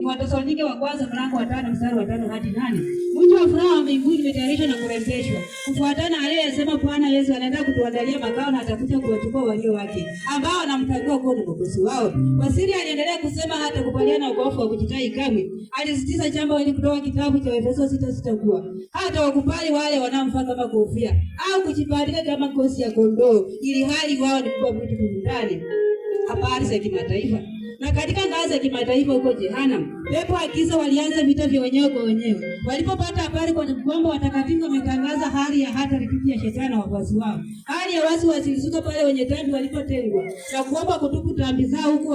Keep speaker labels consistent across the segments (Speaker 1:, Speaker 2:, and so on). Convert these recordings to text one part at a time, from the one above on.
Speaker 1: Ni Wathesalonike wa kwanza mlango wa 5 mstari wa 5 hadi 8. Mji wa furaha wa mbinguni umetayarishwa na kurembeshwa, kufuatana aliyesema Bwana Yesu anaenda kutuandalia makao na atakuja kuwachukua walio wake ambao wanamtambua kuwa ni mwokozi wao. Wasiri aliendelea kusema hata kubaliana na uovu wa kujitai kamwe. Alisitiza jambo hili kutoka kitabu cha Efeso 6:6 kuwa hata wakubali wale wanaomfaa kama kofia au kujibadilika kama ngozi ya kondoo, ili hali wao ni kwa mtu ndani. Habari za kimataifa. Na katika ngazi ya kimataifa huko Jehanamu, pepo akiza walianza vita vya wenyewe kwa wenyewe. Walipopata habari kwamba watakatifu wametangaza hali ya hatari dhidi ya shetani na wafuasi wao, hali ya wasiwasi ilizuka pale wenye dhambi walipotengwa na kuomba kutubu dhambi zao, huku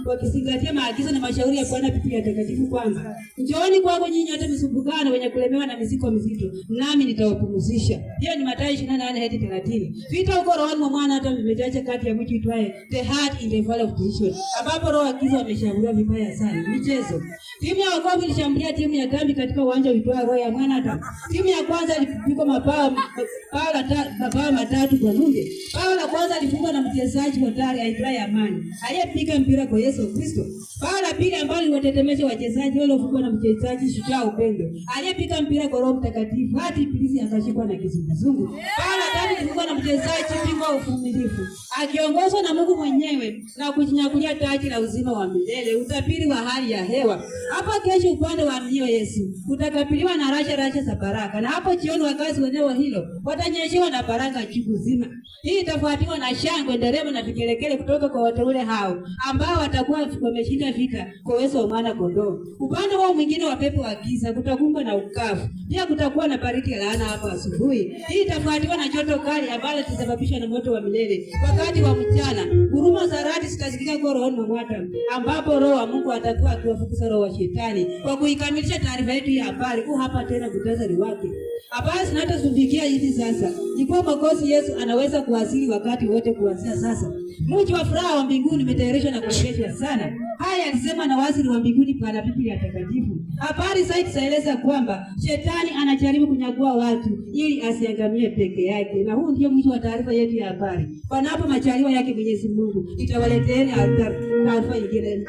Speaker 1: wakizingatia maagizo na mashauri ya Bwana Biblia takatifu kwamba njooni kwangu nyinyi wote msumbukao wenye kulemewa na mizigo mizito, nami nitawapumzisha. Hiyo ni Mathayo 28:30. Vita huko rohoni mwa mwana hata vimejaja kati ya mtu itwaye The Heart in the Valley of Decision, ambapo roho akiza wameshambulia vibaya sana. Michezo. Timu ya wokovu ilishambulia timu ya dhambi katika uwanja uitwao Roho ya Mwanadamu. Timu ya kwanza ilipigwa mabao 3 kwa nunge. Bao la kwanza lilifungwa na mchezaji hodari aitwaye Amani, aliyepiga mpira kwa Yesu Kristo. Bao la pili ambalo liwatetemesha wachezaji wale walifungwa na mchezaji shujaa Upendo, aliyepiga mpira kwa Roho Mtakatifu hadi ibilisi akashikwa na kizunguzungu. Bao la tatu lilifungwa na mchezaji bingwa uvumilivu, akiongozwa na Mungu mwenyewe na kujinyakulia taji la uzima wa milele. Utabiri wa hali ya hewa. Hapa kesho upande wa mnio Yesu utakabiliwa na rasha za baraka, na hapo jioni wakazi wa eneo hilo watanyeshewa na baraka chungu zima. Hii itafuatiwa na shangwe, nderemo na vigelegele kutoka kwa wateule hao ambao watakuwa wameshinda vita kwa uwezo wa mwana kondoo. Upande wao mwingine wa pepo wa giza kutakumbwa na ukavu. Pia kutakuwa na baridi ya laana hapo asubuhi. Hii itafuatiwa na joto kali ambalo litasababishwa na moto wa milele. Wakati wa mchana, ngurumo za radi zitasikika kwa rohoni mwa Adamu, ambapo Roho wa Mungu atakuwa akiwafukuza roho wa shetani. Kwa kuikamilisha taarifa yetu ya habari, hapa tena muhtasari wake. Habari zinatosumbikia hivi sasa ni kwa Mwokozi Yesu anaweza kuwasili wakati wote kuanzia sasa. Mji wa furaha wa mbinguni umetayarishwa na kurembeshwa sana. Haya alisema na waziri wa mbinguni kwa Biblia takatifu. Habari zaidi zaeleza kwamba shetani anajaribu kunyakua watu ili asiangamie peke yake. Na huu ndio mwisho wa taarifa yetu ya habari. Panapo majaliwa yake Mwenyezi Mungu, nitawaleteeni taarifa nyingine.